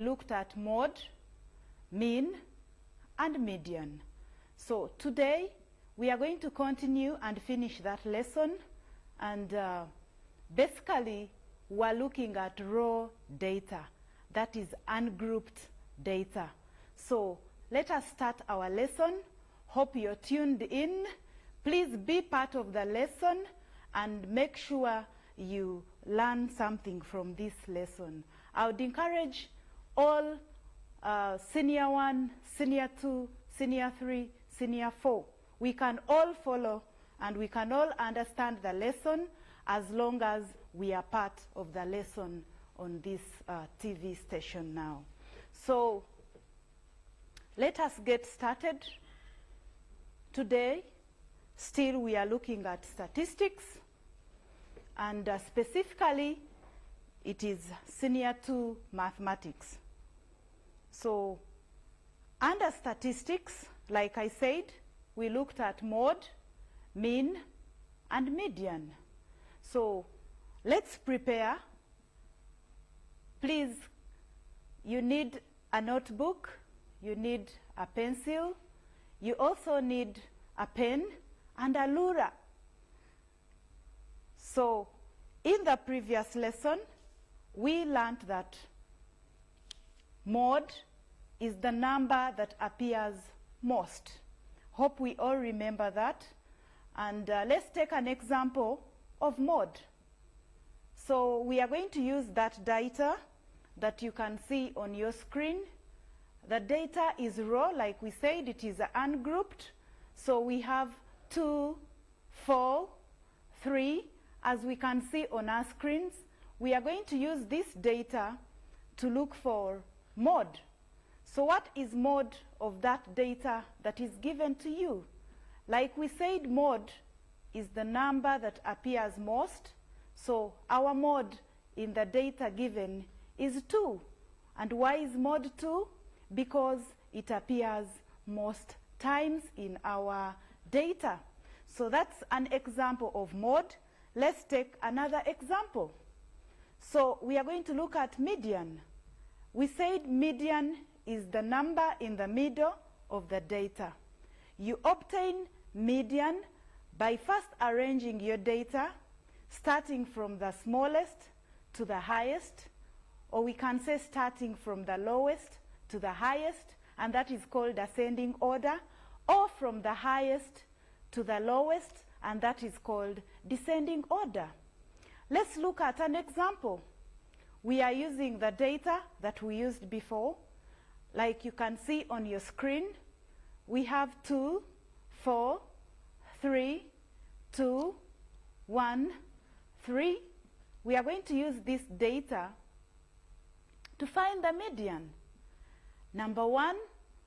looked at mode, mean, and median. So today we are going to continue and finish that lesson, and basically we're looking at raw data, that is ungrouped data. So let us start our lesson. Hope you're tuned in. Please be part of the lesson and make sure you learn something from this lesson. I would encourage all Senior 1, Senior 2, Senior 3, Senior 4. We can all follow and we can all understand the lesson as long as we are part of the lesson on this TV station now. So let us get started. Today, still we are looking at statistics, and specifically it is Senior 2 mathematics. So under statistics, like I said, we looked at mode, mean, and median. So let's prepare. Please, you need a notebook, you need a pencil, you also need a pen and a ruler. So in the previous lesson, we learned that mode is the number that appears most. Hope we all remember that. And let's take an example of mode. So we are going to use that data that you can see on your screen. The data is raw, like we said, it is ungrouped. So we have 2, 4, 3. As we can see on our screens, we are going to use this data to look for mode. So what is mode of that data that is given to you? Like we said, mode is the number that appears most. So our mode in the data given is 2. And why is mode 2? Because it appears most times in our data. So that's an example of mode. Let's take another example. So we are going to look at median. We said median is the number in the middle of the data. You obtain median by first arranging your data, starting from the smallest to the highest, or we can say starting from the lowest to the highest, and that is called ascending order, or from the highest to the lowest, and that is called descending order. Let's look at an example. We are using the data that we used before. Like you can see on your screen, we have 2, 4, 3, 2, 1, 3. We are going to use this data to find the median. Number 1,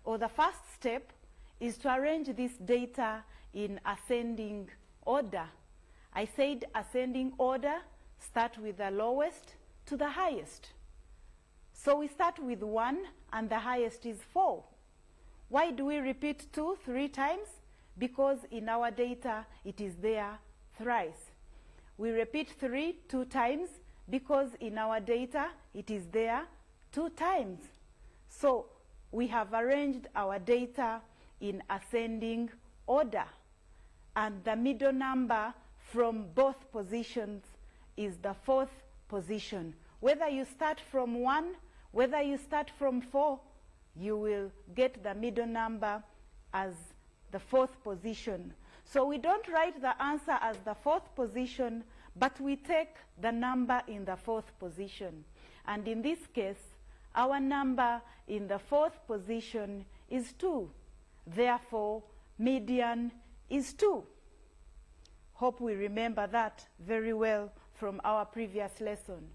or the first step, is to arrange this data in ascending order. I said ascending order, start with the lowest to the highest. So we start with 1 and the highest is 4. Why do we repeat 2 3 times? Because in our data it is there thrice. We repeat 3 2 times because in our data it is there 2 times. So we have arranged our data in ascending order, and the middle number from both positions is the 4th position. Whether you start from 1, whether you start from 4, you will get the middle number as the 4th position. So we don't write the answer as the 4th position, but we take the number in the 4th position. And in this case, our number in the 4th position is 2. Therefore, median is 2. Hope we remember that very well from our previous lesson.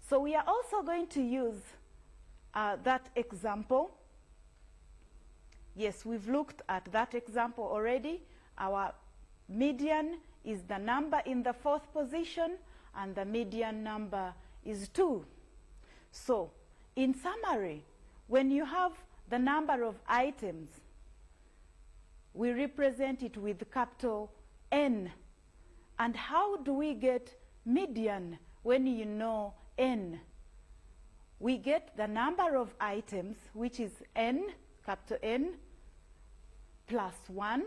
So we are also going to use that example. Yes, we've looked at that example already. Our median is the number in the 4th position, and the median number is 2. So, in summary, when you have the number of items, we represent it with capital N. And how do we get median when you know N? we get the number of items, which is n, capital N, plus 1,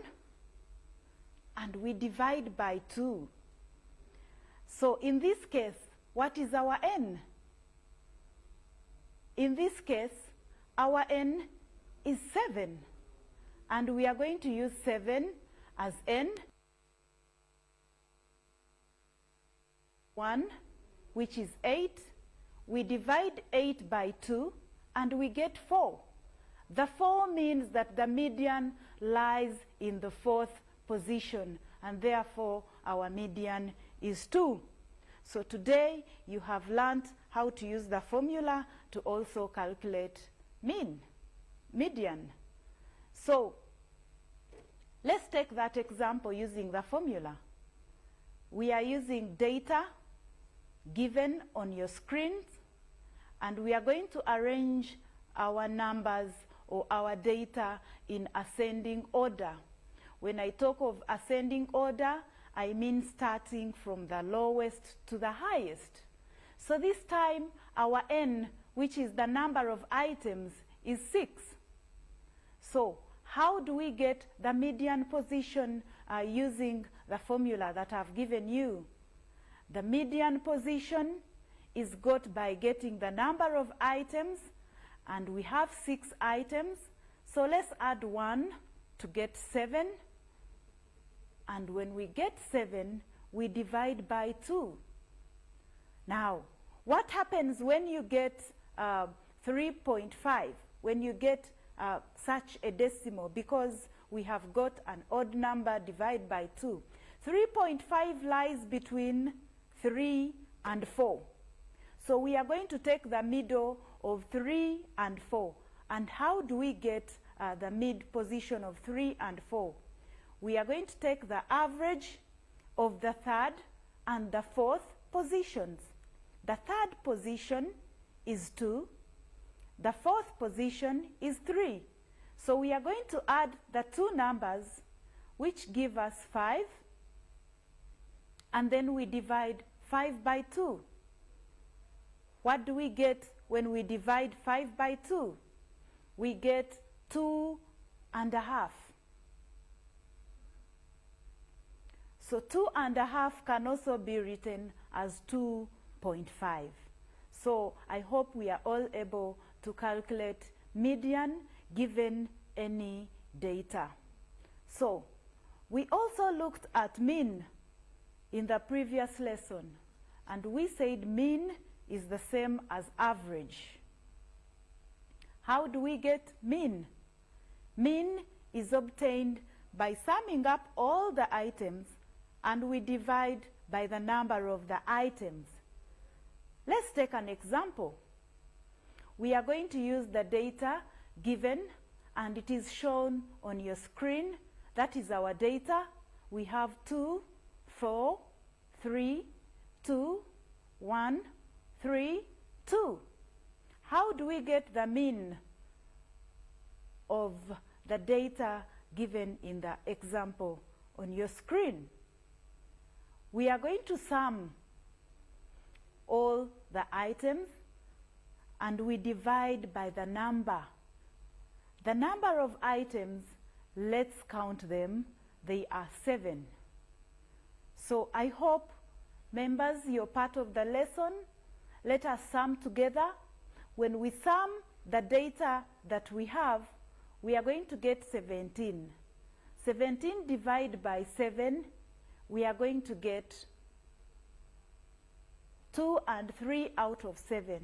and we divide by 2. So in this case, what is our n? In this case, our n is 7, and we are going to use 7 as n, 1, which is 8. We divide 8 by 2, and we get 4. The 4 means that the median lies in the 4th position, and therefore our median is 2. So today you have learned how to use the formula to also calculate median. So let's take that example using the formula. We are using data given on your screens, and we are going to arrange our numbers or our data in ascending order. When I talk of ascending order, I mean starting from the lowest to the highest. So this time, our n, which is the number of items, is 6. So how do we get the median position using the formula that I've given you? The median position is got by getting the number of items, and we have 6 items. So let's add 1 to get 7. And when we get 7, we divide by 2. Now, what happens when you get 3.5, when you get such a decimal, because we have got an odd number divided by 2? 3.5 lies between 3 and 4. So we are going to take the middle of 3 and 4. And how do we get the mid position of 3 and 4? We are going to take the average of the 3rd and the 4th positions. The 3rd position is 2. The 4th position is 3. So we are going to add the 2 numbers, which give us 5. And then we divide 5 by 2. What do we get when we divide 5 by 2? We get 2.5. So 2.5 can also be written as 2.5. So I hope we are all able to calculate median given any data. So we also looked at mean in the previous lesson, and we said mean is the same as average. How do we get mean? Mean is obtained by summing up all the items, and we divide by the number of the items. Let's take an example. We are going to use the data given, and it is shown on your screen. That is our data. We have 2, 4, 3, 2, 1, 3, 2. How do we get the mean of the data given in the example on your screen? We are going to sum all the items, and we divide by the number. The number of items, let's count them. They are 7. So I hope, members, you're part of the lesson. Let us sum together. When we sum the data that we have, we are going to get 17. 17 divided by 7, we are going to get 2 and 3 out of 7.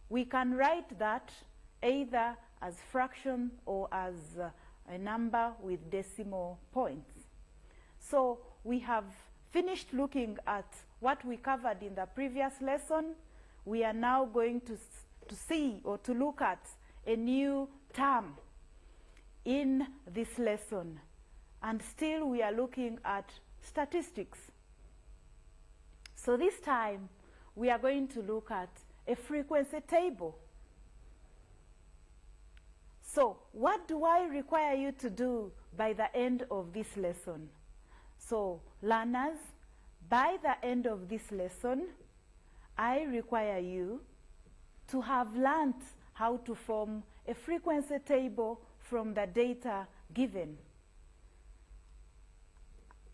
We can write that either as fraction or as a number with decimal points. So we have finished looking at what we covered in the previous lesson. We are now going to see or to look at a new term in this lesson. And still we are looking at statistics. So this time we are going to look at a frequency table. So what do I require you to do by the end of this lesson? So learners, by the end of this lesson, I require you to have learned how to form a frequency table from the data given.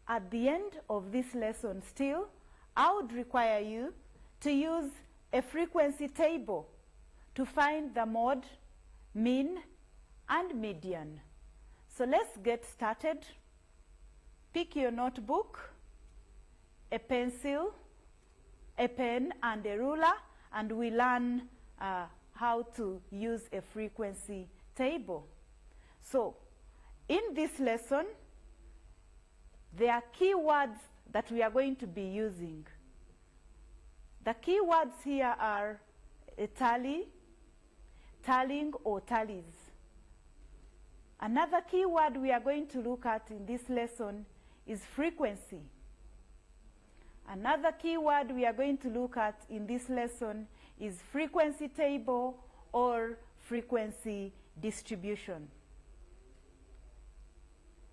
At the end of this lesson still, I would require you to use a frequency table to find the mode, mean, and median. So let's get started. Pick your notebook, a pencil, a pen, and a ruler, and we learn how to use a frequency table. So, in this lesson, there are keywords that we are going to be using. The keywords here are a tally, tallying, or tallies. Another keyword we are going to look at in this lesson is frequency. Another keyword we are going to look at in this lesson is frequency table or frequency distribution.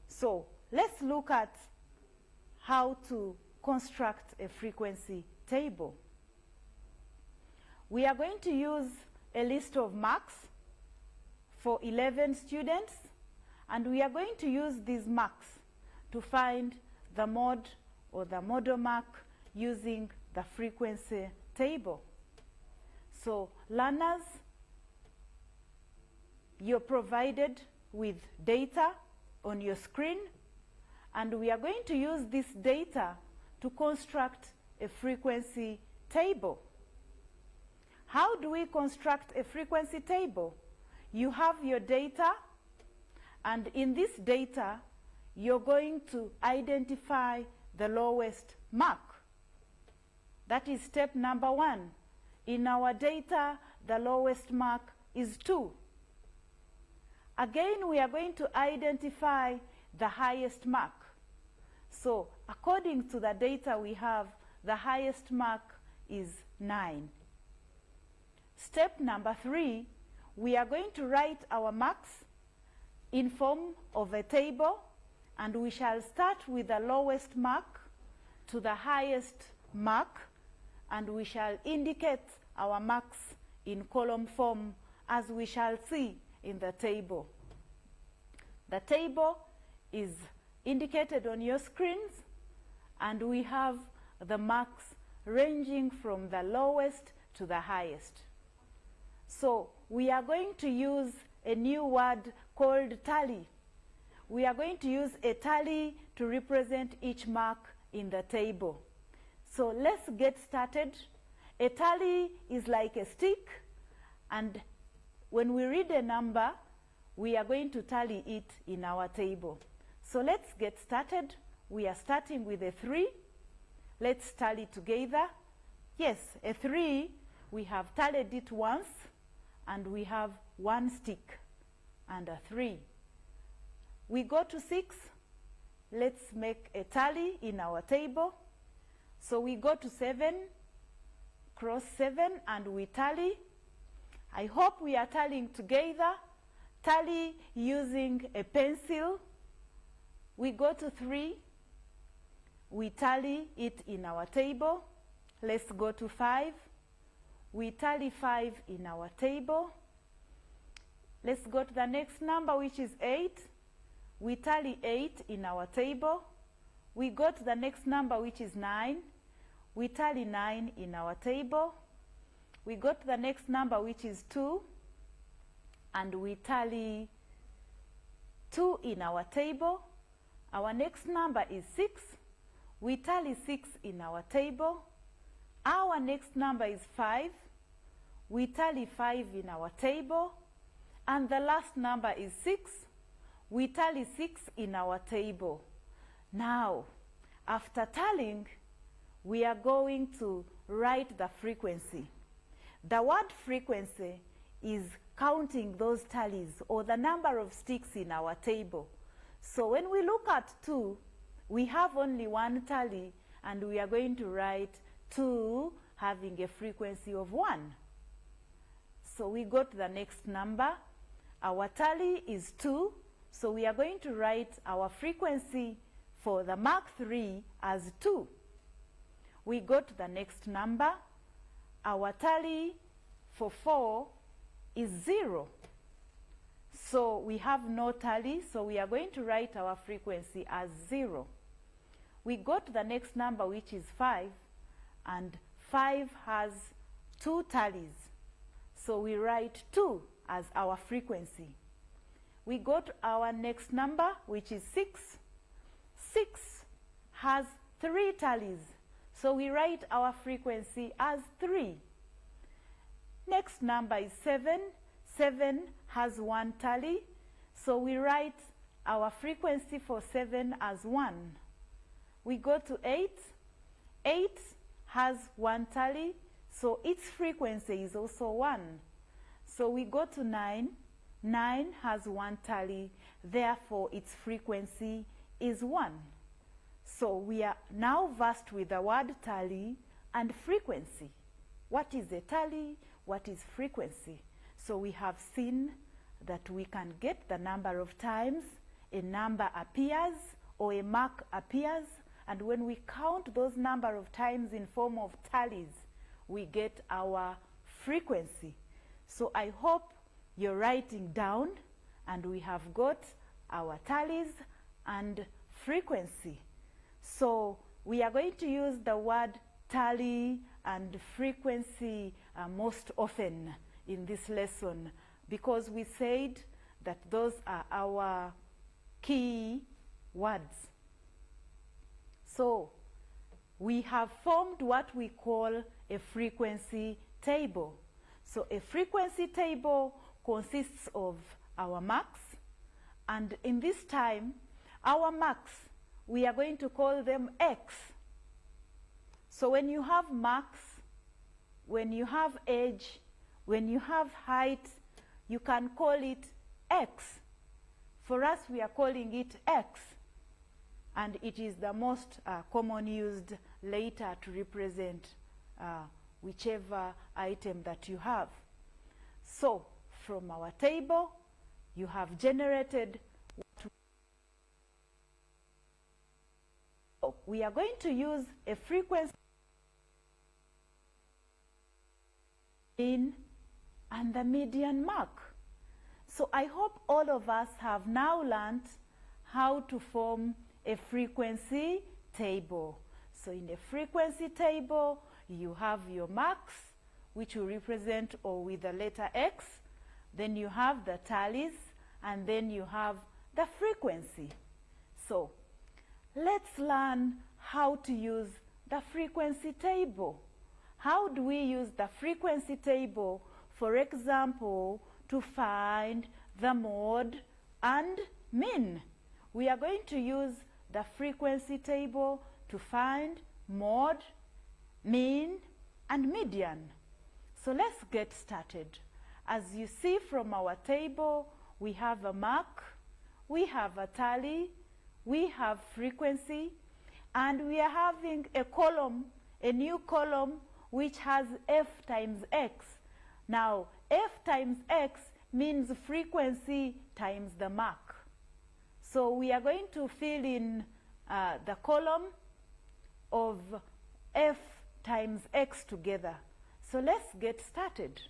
So let's look at how to construct a frequency table. We are going to use a list of marks for 11 students, and we are going to use these marks to find the mode or the model mark using the frequency table. So learners, you're provided with data on your screen, and we are going to use this data to construct a frequency table. How do we construct a frequency table? You have your data, and in this data, you're going to identify the lowest mark. That is step number 1. In our data, the lowest mark is 2. Again, we are going to identify the highest mark. So, according to the data we have, the highest mark is 9. Step number 3, we are going to write our marks in form of a table, and we shall start with the lowest mark to the highest mark, and we shall indicate our marks in column form as we shall see in the table. The table is indicated on your screens, and we have the marks ranging from the lowest to the highest. So we are going to use a new word called tally. We are going to use a tally to represent each mark in the table. So let's get started. A tally is like a stick, and when we read a number, we are going to tally it in our table. So let's get started. We are starting with a 3. Let's tally together. Yes, a 3, we have tallied it once, and we have 1 stick and a 3. We go to 6. Let's make a tally in our table. So we go to 7, cross 7, and we tally. I hope we are tallying together. Tally using a pencil. We go to 3. We tally it in our table. Let's go to 5. We tally 5 in our table. Let's go to the next number, which is 8. We tally 8 in our table. We go to the next number, which is 9. We tally 9 in our table. We go to the next number, which is 2. And we tally 2 in our table. Our next number is 6. We tally 6 in our table. Our next number is 5. We tally 5 in our table. And the last number is 6. We tally 6 in our table. Now, after tallying, we are going to write the frequency. The word frequency is counting those tallies or the number of sticks in our table. So when we look at 2, we have only 1 tally, and we are going to write 2 having a frequency of 1. So we go to the next number. Our tally is 2, so we are going to write our frequency for the mark 3 as 2. We go to the next number. Our tally for 4 is 0. So we have no tally, so we are going to write our frequency as 0. We go to the next number, which is 5, and 5 has 2 tallies. So we write 2 as our frequency. We go to our next number, which is 6. 6 has 3 tallies. So we write our frequency as 3. Next number is 7. 7 has 1 tally. So we write our frequency for 7 as 1. We go to 8. 8 has 1 tally. So its frequency is also 1. So we go to 9. 9 has 1 tally. Therefore, its frequency is 1. So we are now versed with the word tally and frequency. What is a tally? What is frequency? So we have seen that we can get the number of times a number appears or a mark appears, and when we count those number of times in form of tallies, we get our frequency. So I hope you're writing down, and we have got our tallies and frequency. So we are going to use the word tally and frequency most often in this lesson, because we said that those are our key words. So we have formed what we call a frequency table. So a frequency table consists of our marks, and in this time, our marks, we are going to call them X. So when you have marks, when you have age, when you have height, you can call it X. For us, we are calling it X, and it is the most common used letter to represent whichever item that you have. So from our table, you have generated what we are going to use a frequency in and the median mark. So I hope all of us have now learned how to form a frequency table. So in a frequency table, you have your marks, which will represent or with the letter X. Then you have the tallies, and then you have the frequency. So let's learn how to use the frequency table. How do we use the frequency table, for example, to find the mode and mean? We are going to use the frequency table to find mode, mean, and median. So let's get started. As you see from our table, we have a mark, we have a tally, we have frequency, and we are having a column, a new column, which has F times X. Now, F times X means frequency times the mark. So we are going to fill in the column of F times X together. So let's get started.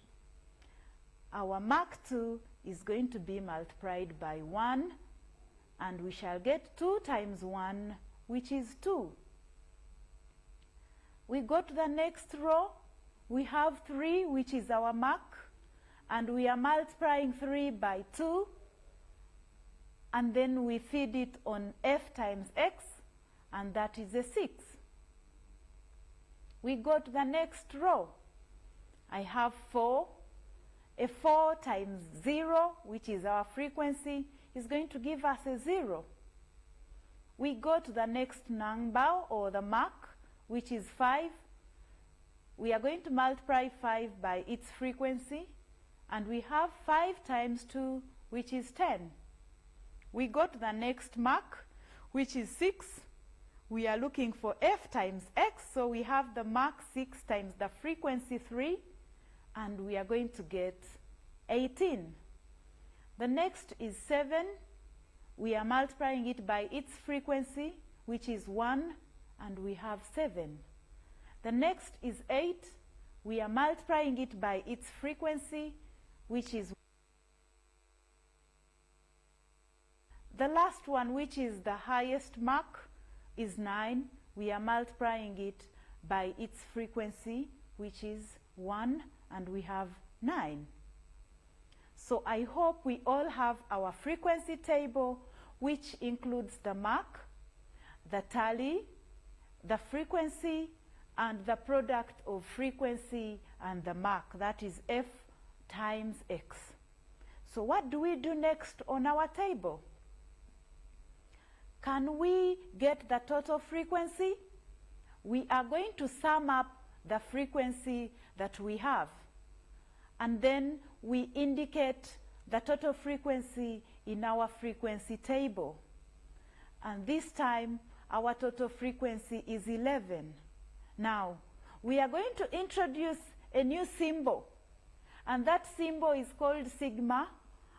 Our mark 2 is going to be multiplied by 1, and we shall get 2 times 1, which is 2. We go to the next row. We have 3, which is our mark, and we are multiplying 3 by 2, and then we feed it on F times X, and that is a 6. We go to the next row. I have 4. A 4 times 0, which is our frequency, is going to give us a 0. We go to the next number or the mark, which is 5. We are going to multiply 5 by its frequency, and we have 5 times 2, which is 10. We go to the next mark, which is 6. We are looking for F times X, so we have the mark 6 times the frequency 3, and we are going to get 18. The next is 7. We are multiplying it by its frequency, which is 1, and we have 7. The next is 8. we are multiplying it by its frequency, which is the last one, which is the highest mark, is 9. We are multiplying it by its frequency, which is 1, and we have 9. So I hope we all have our frequency table, which includes the mark, the tally, the frequency, and the product of frequency and the mark, that is F times X. So what do we do next on our table? Can we get the total frequency? We are going to sum up the frequency that we have, and then we indicate the total frequency in our frequency table. And this time, our total frequency is 11. Now, we are going to introduce a new symbol, and that symbol is called sigma,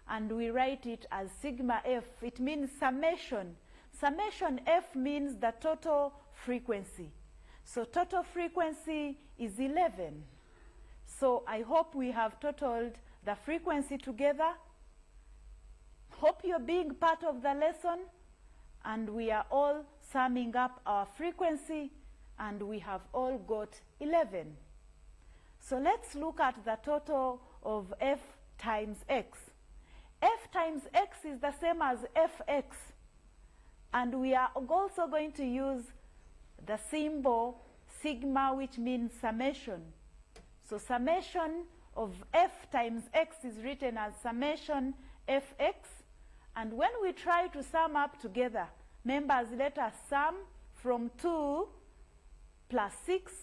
and we write it as sigma F. It means summation. Summation F means the total frequency. So total frequency is 11. So I hope we have totaled the frequency together. Hope you're being part of the lesson, and we are all summing up our frequency, and we have all got 11. So let's look at the total of F times X. F times X is the same as Fx, and we are also going to use the symbol sigma, which means summation. So summation of F times X is written as summation Fx, and when we try to sum up together, members, let us sum from 2 plus 6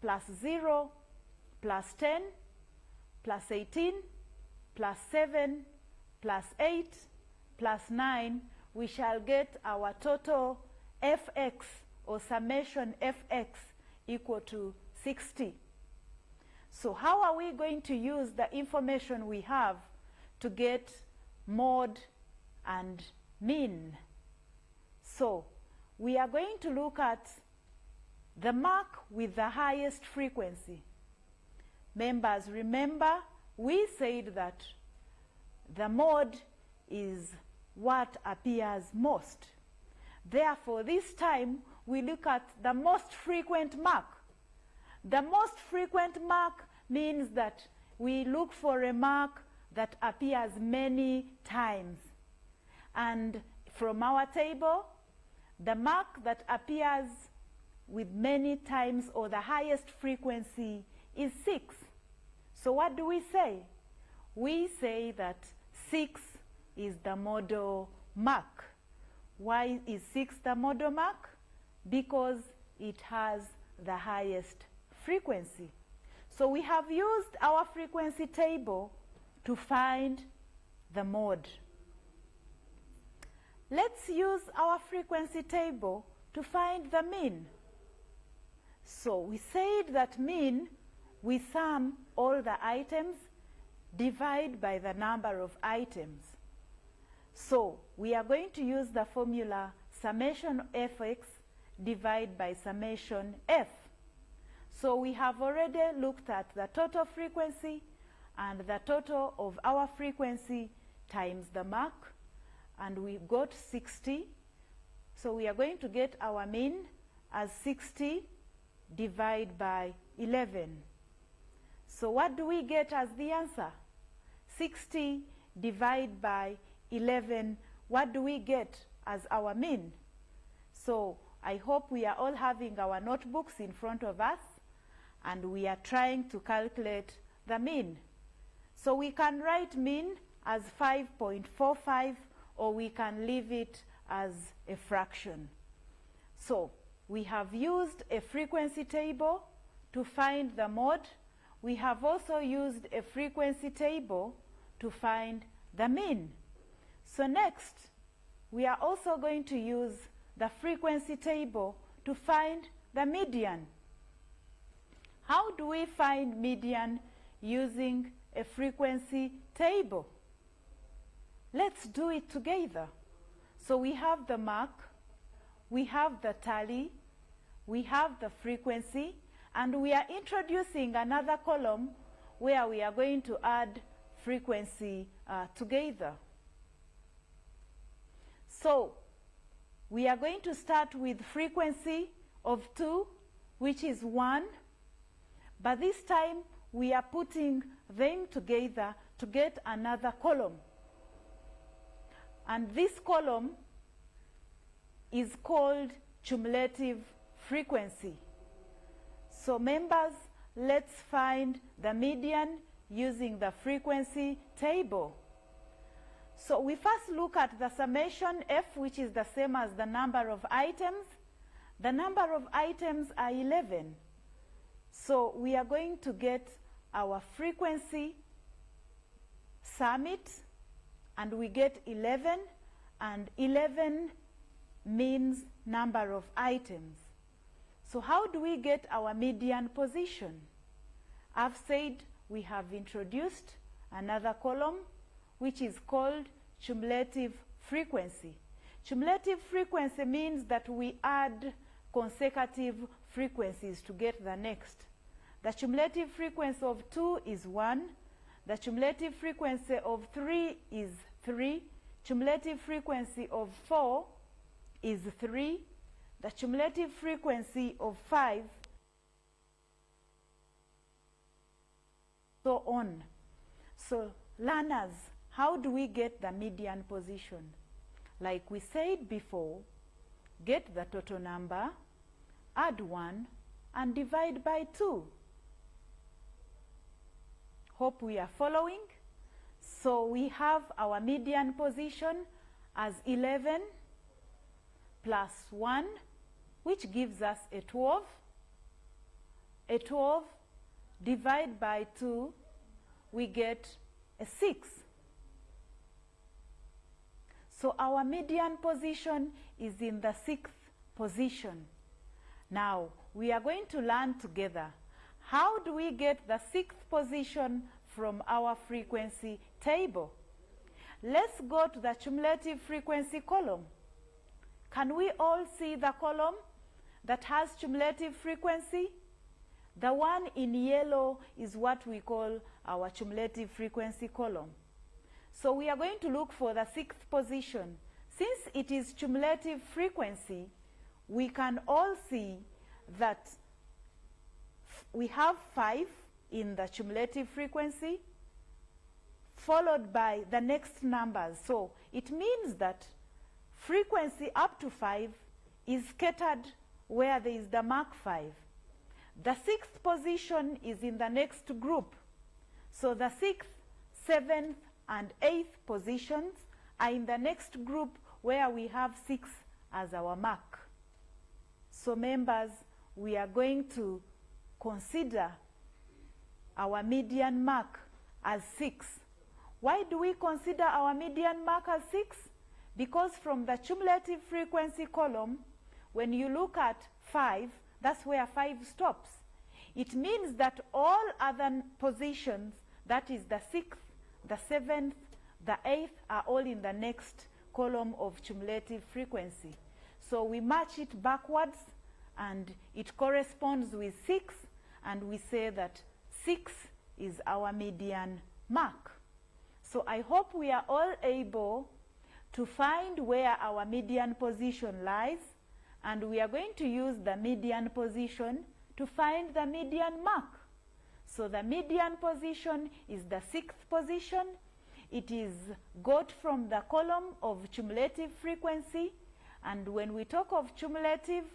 plus 0 plus 10 plus 18 plus 7 plus 8 plus 9. We shall get our total Fx, or summation Fx, equal to 60. So how are we going to use the information we have to get mode and mean? So we are going to look at the mark with the highest frequency. Members, remember, we said that the mode is what appears most. Therefore, this time we look at the most frequent mark. The most frequent mark means that we look for a mark that appears many times. And from our table, the mark that appears with many times, or the highest frequency, is 6. So what do we say? We say that 6 is the model mark. Why is 6 the model mark? Because it has the highest frequency. So we have used our frequency table to find the mode. Let's use our frequency table to find the mean. So we said that mean, we sum all the items, divide by the number of items. So we are going to use the formula summation Fx divide by summation F. So we have already looked at the total frequency and the total of our frequency times the mark, and we got 60. So we are going to get our mean as 60 divided by 11. So what do we get as the answer? 60 divided by 11, what do we get as our mean? So I hope we are all having our notebooks in front of us, and we are trying to calculate the mean. So we can write mean as 5.45, or we can leave it as a fraction. So we have used a frequency table to find the mode. We have also used a frequency table to find the mean. So next, we are also going to use the frequency table to find the median. How do we find median using a frequency table? Let's do it together. So we have the mark, we have the tally, we have the frequency, And we are introducing another column where we are going to add frequency together. So we are going to start with frequency of 2, which is 1, but this time we are putting them together to get another column. And this column is called cumulative frequency. So members, let's find the median using the frequency table. So we first look at the summation F, which is the same as the number of items. The number of items are 11. So we are going to get our frequency summit, and we get 11, and 11 means number of items. So how do we get our median position? I've said we have introduced another column which is called cumulative frequency. Cumulative frequency means that we add consecutive frequencies to get the next. The cumulative frequency of 2 is 1. The cumulative frequency of 3 is 3. Cumulative frequency of 4 is 3. The cumulative frequency of 5, so on. So learners, how do we get the median position? Like we said before, get the total number, add 1, and divide by 2. Hope we are following. So we have our median position as 11 plus 1, which gives us a 12. A 12 divided by 2, we get a 6. So our median position is in the 6th position. Now, we are going to learn together. How do we get the 6th position from our frequency table? Let's go to the cumulative frequency column. Can we all see the column that has cumulative frequency? The one in yellow is what we call our cumulative frequency column. So we are going to look for the 6th position. Since it is cumulative frequency, we can all see that we have 5 in the cumulative frequency, followed by the next numbers. So it means that frequency up to 5 is scattered where there is the mark 5. The 6th position is in the next group. So the 6th, 7th, and 8th positions are in the next group where we have 6 as our mark. So members, we are going to consider our median mark as 6. Why do we consider our median mark as 6? Because from the cumulative frequency column, when you look at 5, that's where 5 stops. It means that all other positions, that is the 6th, the 7th, the 8th, are all in the next column of cumulative frequency. So we match it backwards, and it corresponds with 6, and we say that 6 is our median mark. So I hope we are all able to find where our median position lies, and we are going to use the median position to find the median mark. So the median position is the 6th position. It is got from the column of cumulative frequency, and when we talk of cumulative,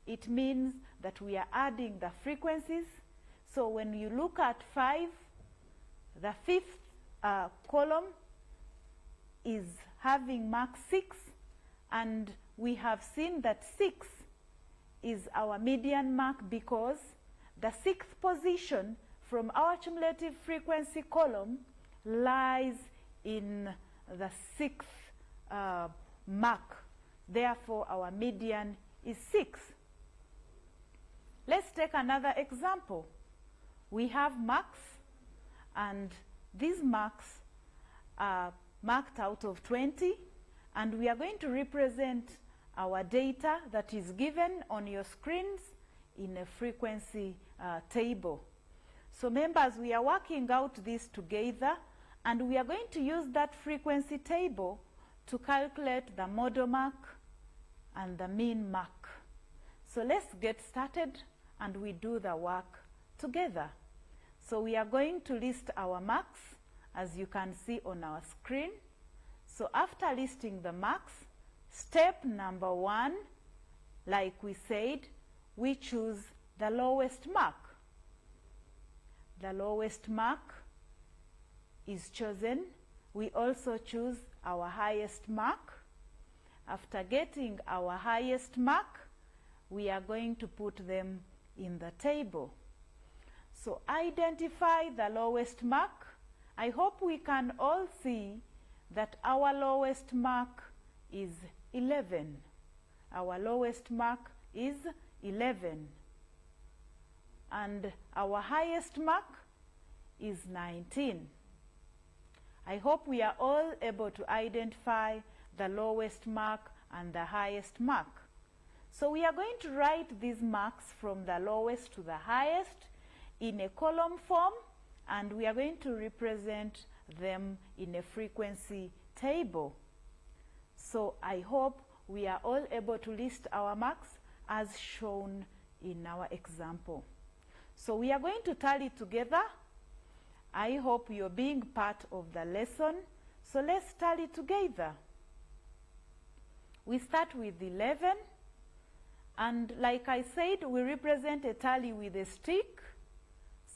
it means that we are adding the frequencies. So when you look at 5, the 5th column is having mark 6, and we have seen that 6 is our median mark because the 6th position from our cumulative frequency column lies in the 6th mark. Therefore, our median is 6. Let's take another example. We have marks, and these marks are marked out of 20, and we are going to represent our data that is given on your screens in a frequency table. So members, we are working out this together, and we are going to use that frequency table to calculate the model mark and the mean mark. So let's get started and we do the work together. So we are going to list our marks, as you can see on our screen. So after listing the marks, step number 1, like we said, we choose the lowest mark. The lowest mark is chosen. We also choose our highest mark. After getting our highest mark, we are going to put them in the table. So identify the lowest mark. I hope we can all see that our lowest mark is 11. Our lowest mark is 11. And our highest mark is 19. I hope we are all able to identify the lowest mark and the highest mark. So we are going to write these marks from the lowest to the highest in a column form, and we are going to represent them in a frequency table. So I hope we are all able to list our marks as shown in our example. So we are going to tally together. I hope you're being part of the lesson. So let's tally together. We start with 11, and like I said, we represent a tally with a stick.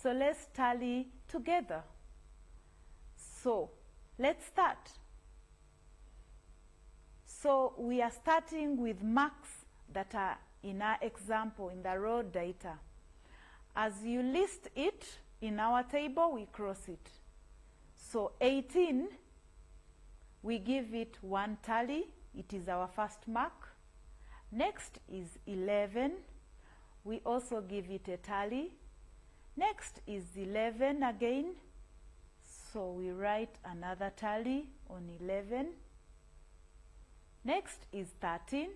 So let's tally together. So let's start. So we are starting with marks that are in our example, in the raw data. As you list it in our table, we cross it. So 18, we give it 1 tally. It is our first mark. Next is 11. We also give it a tally. Next is 11 again. So we write another tally on 11. Next is 13.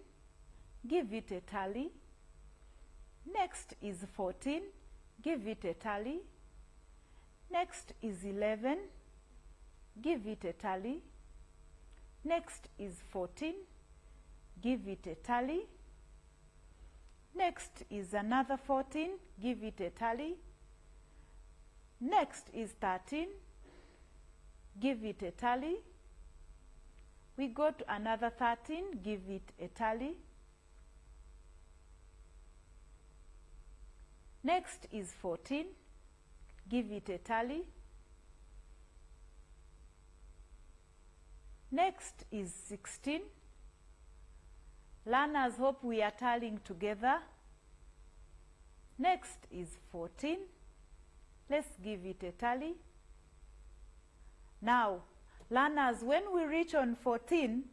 Give it a tally. Next is 14. Give it a tally. Next is 11. Give it a tally. Next is 14. Give it a tally. Next is another 14. Give it a tally. Next is 13. Give it a tally. We go to another 13. Give it a tally. Next is 14. Give it a tally. Next is 16. Learners, hope we are tallying together. Next is 14. Let's give it a tally. Now, learners, when we reach on 14,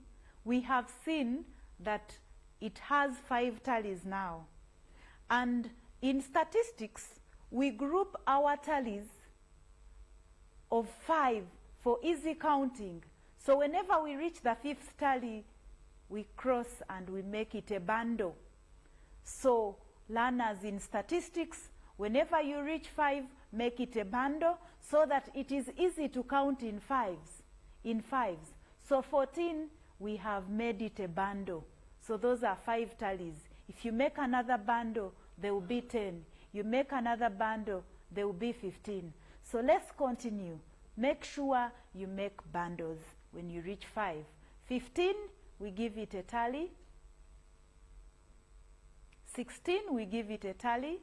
we have seen that it has 5 tallies now. And in statistics, we group our tallies of 5 for easy counting. So whenever we reach the 5th tally, we cross and we make it a bundle. So learners, in statistics, whenever you reach 5, make it a bundle so that it is easy to count in fives. So 14, we have made it a bundle. So those are 5 tallies. If you make another bundle, there will be 10. You make another bundle, there will be 15. So let's continue. Make sure you make bundles when you reach 5. 15, we give it a tally. 16, we give it a tally.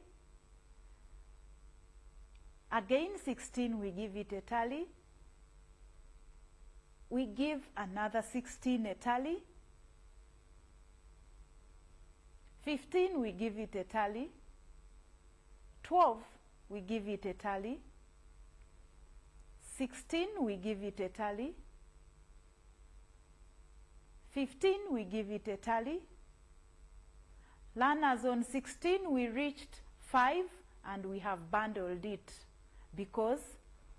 Again, 16, we give it a tally. We give another 16 a tally. 15, we give it a tally. 12, we give it a tally. 16, we give it a tally. 15, we give it a tally. Learners, on 16, we reached 5 and we have bundled it because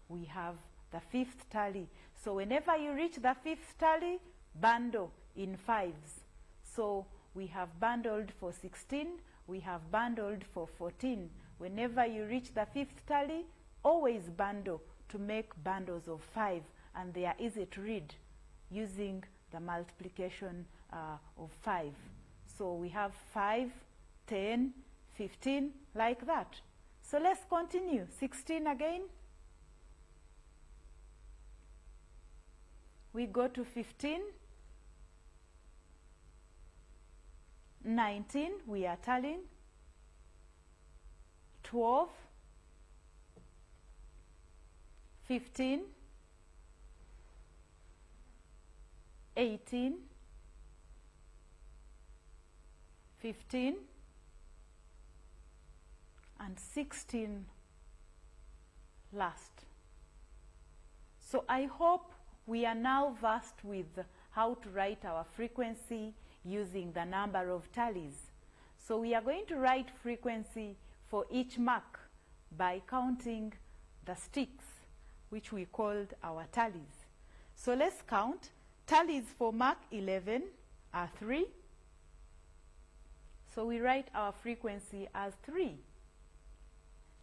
we have the 5th tally. So whenever you reach the 5th tally, bundle in 5s. So we have bundled for 16, we have bundled for 14, Whenever you reach the fifth tally, always bundle to make bundles of 5, and they are easy to read using the multiplication of 5. So we have 5, 10, 15, like that. So let's continue. 16 again. We go to 15. 19, we are tallying. 12, 15, 18, 15, and 16 last. So I hope we are now versed with how to write our frequency using the number of tallies. So we are going to write frequency for each mark by counting the sticks, which we called our tallies. So let's count. Tallies for mark 11 are 3. So we write our frequency as 3.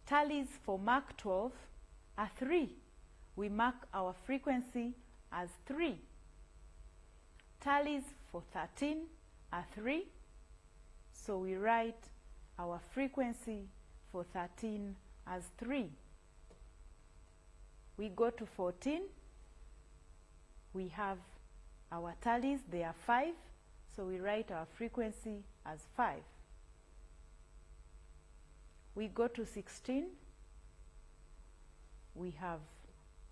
Tallies for mark 12 are 3. We mark our frequency as 3. Tallies for 13 are 3. So we write our frequency for 13 as 3. We go to 14. We have our tallies, they are 5. So we write our frequency as 5. We go to 16. We have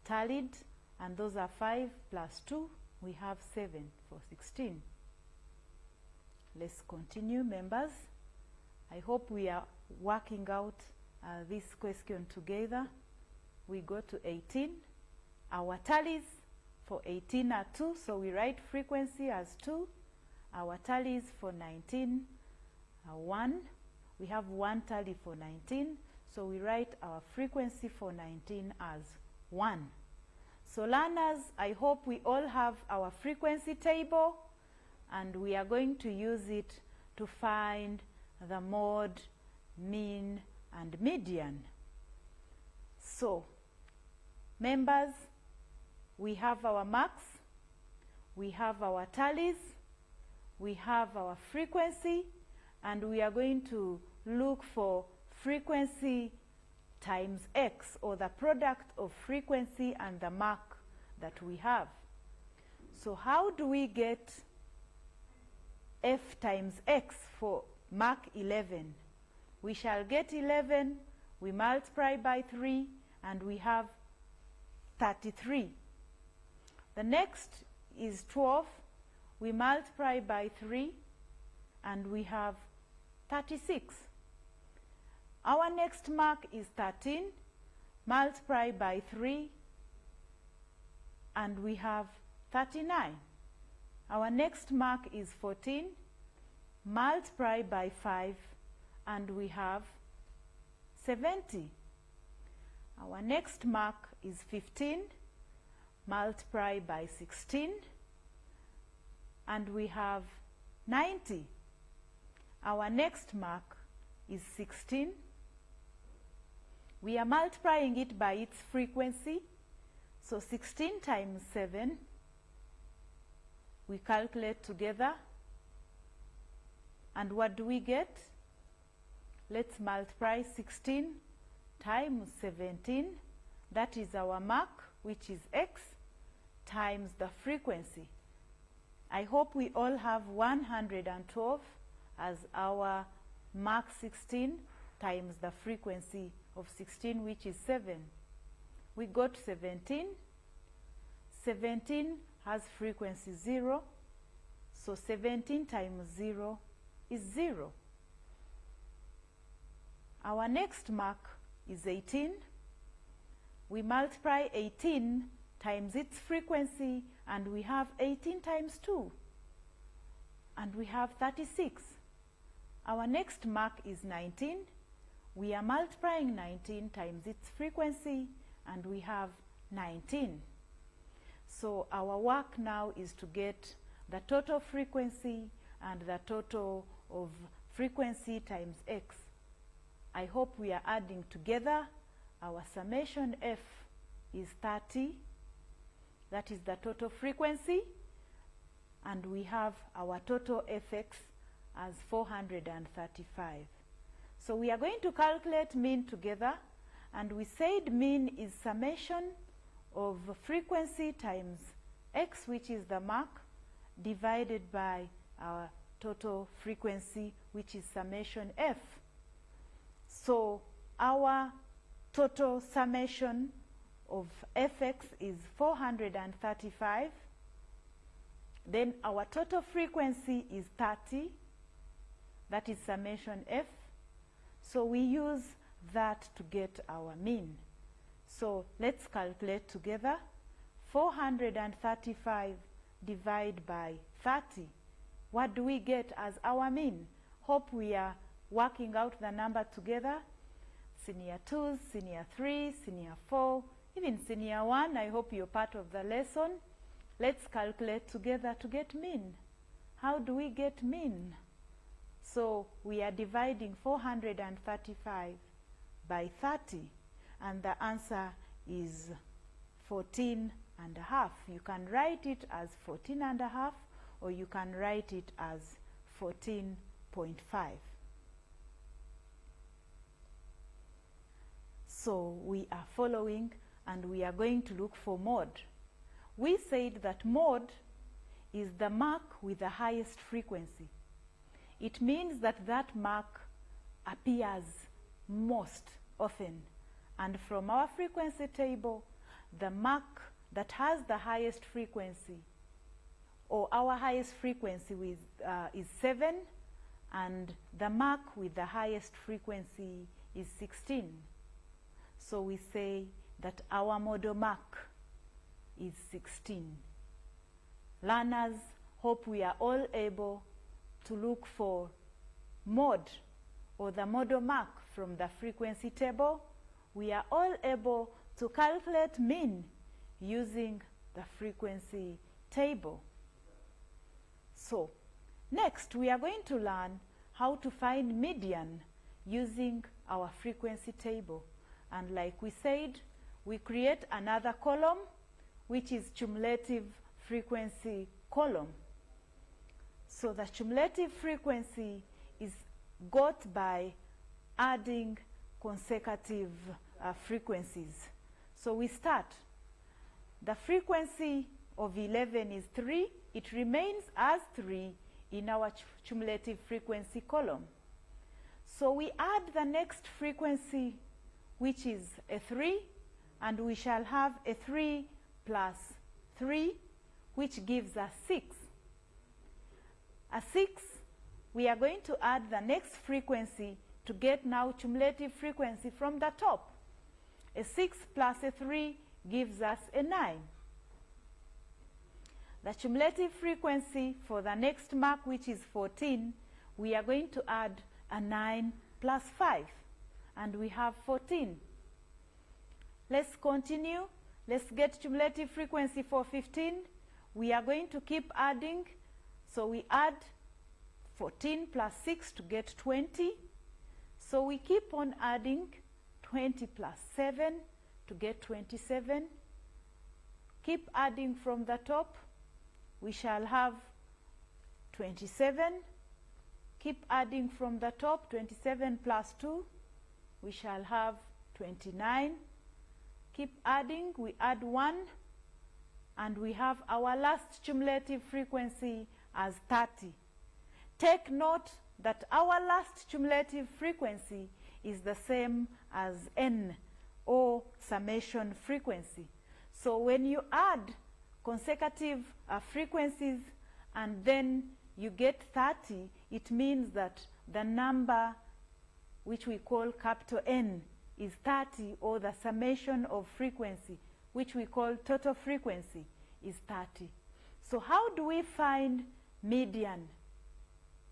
tallied, and those are 5 plus 2. We have 7 for 16. Let's continue, members. I hope we are working out this question together. We go to 18. Our tallies for 18 are 2, so we write frequency as 2. Our tallies for 19 are 1. We have 1 tally for 19, so we write our frequency for 19 as 1. So learners, I hope we all have our frequency table, and we are going to use it to find the mode, mean, and median. So, members, we have our marks, we have our tallies, we have our frequency, and we are going to look for frequency times x, or the product of frequency and the mark that we have. So how do we get f times x for mark 11? We shall get 11, we multiply by 3, and we have 33. The next is 12. We multiply by 3, and we have 36. Our next mark is 13. Multiply by 3, and we have 39. Our next mark is 14. Multiply by 5, and we have 70. Our next mark is 15. Multiply by 16, and we have 90. Our next mark is 16. We are multiplying it by its frequency. So 16 times 7, we calculate together. And what do we get? Let's multiply 16 times 17. That is our mark, which is x, times the frequency. I hope we all have 112 as our mark 16 times the frequency of 16, which is 7. We got 17. 17 has frequency 0. So 17 times 0 is 0. Our next mark is 18. We multiply 18 times its frequency, and we have 18 times 2. And we have 36. Our next mark is 19. We are multiplying 19 times its frequency, and we have 19. So our work now is to get the total frequency and the total of frequency times x I hope we are adding together. Our summation F is 30. That is the total frequency. And we have our total Fx as 435. So we are going to calculate mean together. And we said mean is summation of frequency times x, which is the mark, divided by our total frequency, which is summation F. So our total summation of Fx is 435. Then our total frequency is 30. That is summation F. So we use that to get our mean. So let's calculate together. 435 divided by 30. What do we get as our mean? Hope we are working out the number together. Senior 2, Senior 3, Senior 4, even Senior 1. I hope you're part of the lesson. Let's calculate together to get mean. How do we get mean? So we are dividing 435 by 30, and the answer is 14 and a half. You can write it as 14 and a half, or you can write it as 14.5. So we are following, and we are going to look for mode. We said that mode is the mark with the highest frequency. It means that that mark appears most often. And from our frequency table, the mark that has the highest frequency, or our highest frequency is 7, and the mark with the highest frequency is 16. So we say that our model mark is 16. Learners, hope we are all able to look for mode, or the model mark, from the frequency table. We are all able to calculate mean using the frequency table. So next we are going to learn how to find median using our frequency table. And like we said, we create another column, which is cumulative frequency column. So the cumulative frequency is got by adding consecutive frequencies. So we start. The frequency of 11 is 3. It remains as 3 in our cumulative frequency column. So we add the next frequency, which is a 3, and we shall have a 3 plus 3, which gives us 6. A 6, we are going to add the next frequency to get now cumulative frequency from the top. A 6 plus a 3 gives us a 9. The cumulative frequency for the next mark, which is 14, we are going to add a 9 plus 5, and we have 14. Let's continue. Let's get cumulative frequency for 15. We are going to keep adding. So we add 14 plus 6 to get 20. So we keep on adding 20 plus 7 to get 27. Keep adding from the top. We shall have 27. Keep adding from the top. 27 plus 2. We shall have 29. Keep adding. We add 1. And we have our last cumulative frequency as 30. Take note that our last cumulative frequency is the same as n, or summation frequency. So when you add consecutive frequencies and then you get 30, it means that the number, which we call capital N, is 30, or the summation of frequency, which we call total frequency, is 30. So how do we find median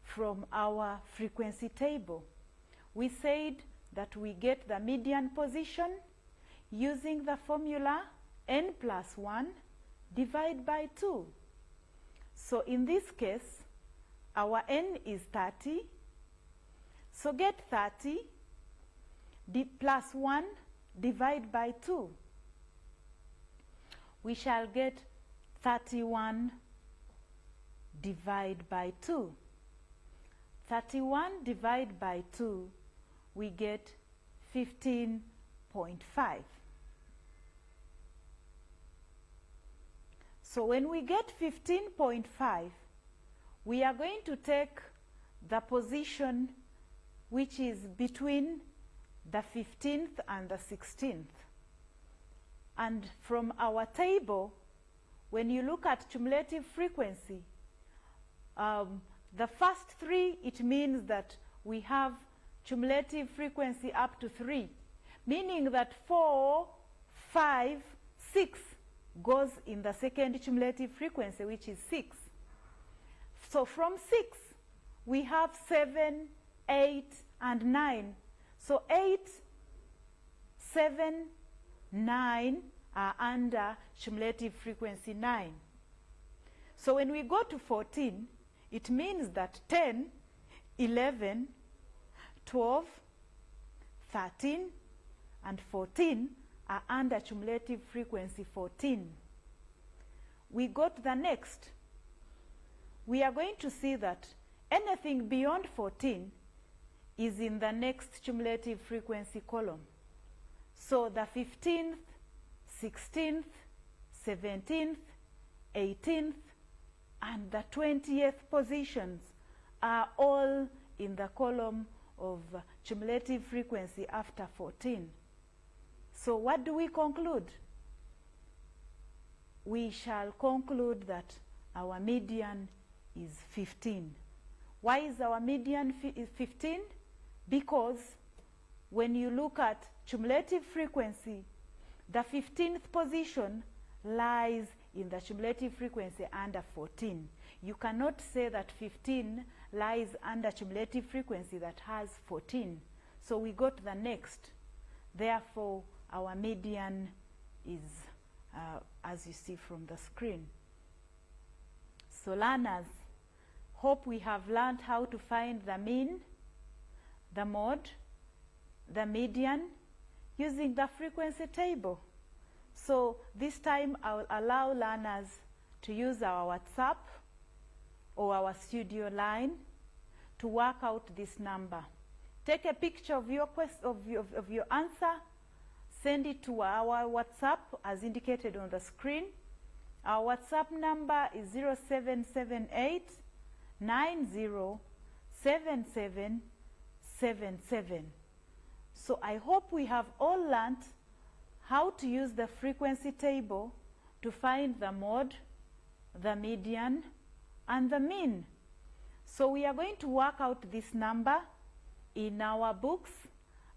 from our frequency table? We said that we get the median position using the formula n plus 1 divided by 2. So in this case, our n is 30. So get 30 plus 1 divide by 2. We shall get 31 divide by 2. 31 divide by 2, we get 15.5. So when we get 15.5, we are going to take the position which is between the 15th and the 16th. And from our table, when you look at cumulative frequency, the first 3, it means that we have cumulative frequency up to 3, meaning that 4, 5, 6 goes in the second cumulative frequency, which is 6. So from 6, we have 7, 8, and 9. So 8, 7, 9 are under cumulative frequency 9. So when we go to 14, it means that 10, 11, 12, 13, and 14 are under cumulative frequency 14. We go to the next. We are going to see that anything beyond 14 is in the next cumulative frequency column. So the 15th, 16th, 17th, 18th, and the 20th positions are all in the column of cumulative frequency after 14. So what do we conclude? We shall conclude that our median is 15. Why is our median 15? Because when you look at cumulative frequency, the 15th position lies in the cumulative frequency under 14. You cannot say that 15 lies under cumulative frequency that has 14. So we go to the next. Therefore, our median is, as you see from the screen. So learners, hope we have learned how to find the mean, the mode, the median, using the frequency table. So this time I'll allow learners to use our WhatsApp or our studio line to work out this number. Take a picture of your answer, send it to our WhatsApp as indicated on the screen. Our WhatsApp number is 0778 907777. So I hope we have all learned how to use the frequency table to find the mode, the median, and the mean. So we are going to work out this number in our books,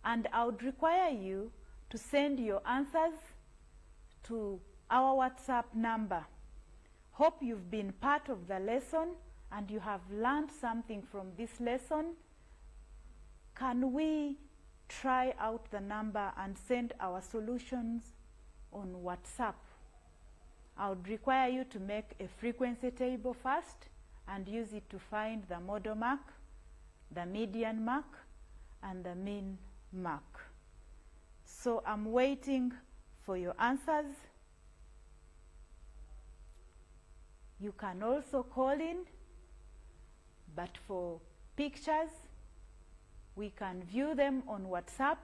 and I would require you to send your answers to our WhatsApp number. Hope you've been part of the lesson and you have learned something from this lesson. Can we try out the number and send our solutions on WhatsApp? I would require you to make a frequency table first and use it to find the model mark, the median mark, and the mean mark. So I'm waiting for your answers. You can also call in, but for pictures, we can view them on WhatsApp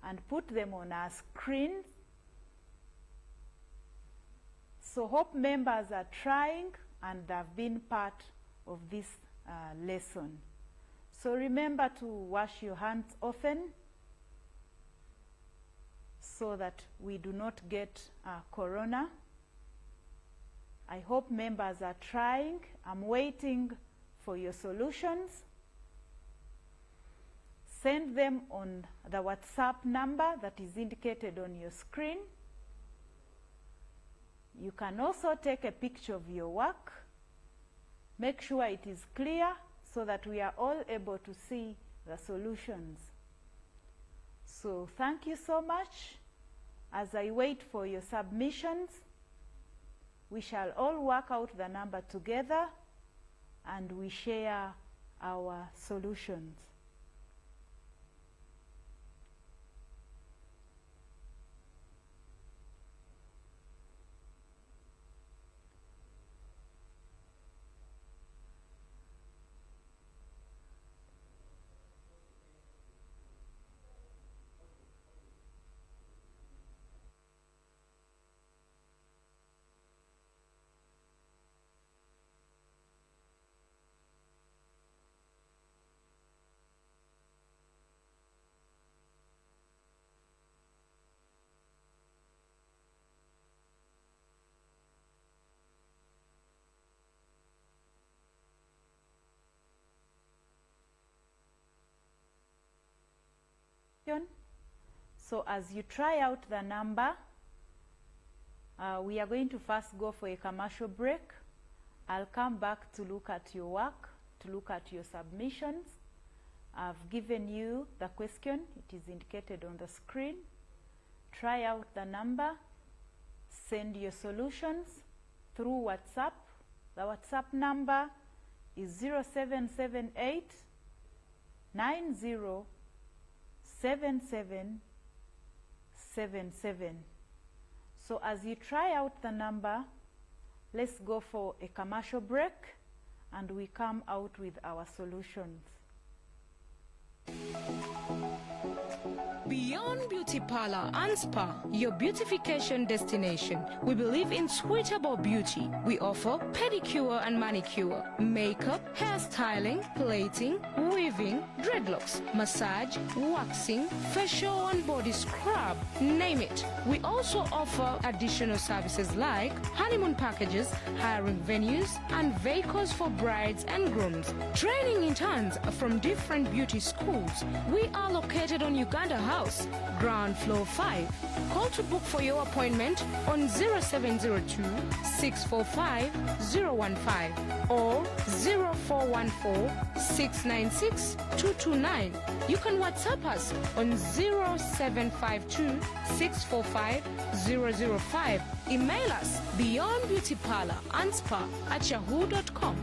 and put them on our screen. So hope members are trying and have been part of this lesson. So remember to wash your hands often so that we do not get corona. I hope members are trying. I'm waiting for your solutions. Send them on the WhatsApp number that is indicated on your screen. You can also take a picture of your work. Make sure it is clear so that we are all able to see the solutions. So thank you so much. As I wait for your submissions, we shall all work out the number together and we share our solutions. So as you try out the number, we are going to first go for a commercial break. I'll come back to look at your work, to look at your submissions. I've given you the question. It is indicated on the screen. Try out the number. Send your solutions through WhatsApp. The WhatsApp number is 0778 907777. So as you try out the number, let's go for a commercial break and we come out with our solutions. Beyond Beauty Parlor and Spa, your beautification destination. We believe in suitable beauty. We offer pedicure and manicure, makeup, hairstyling, plating, weaving, dreadlocks, massage, waxing, facial and body scrub, name it. We also offer additional services like honeymoon packages, hiring venues, and vehicles for brides and grooms. Training interns from different beauty schools. We are located on Uganda House, ground floor 5. Call to book for your appointment on 0702 645 015 or 0414 696 229. You can WhatsApp us on 0752 645 005. Email us beyondbeautyparlor and spa@yahoo.com.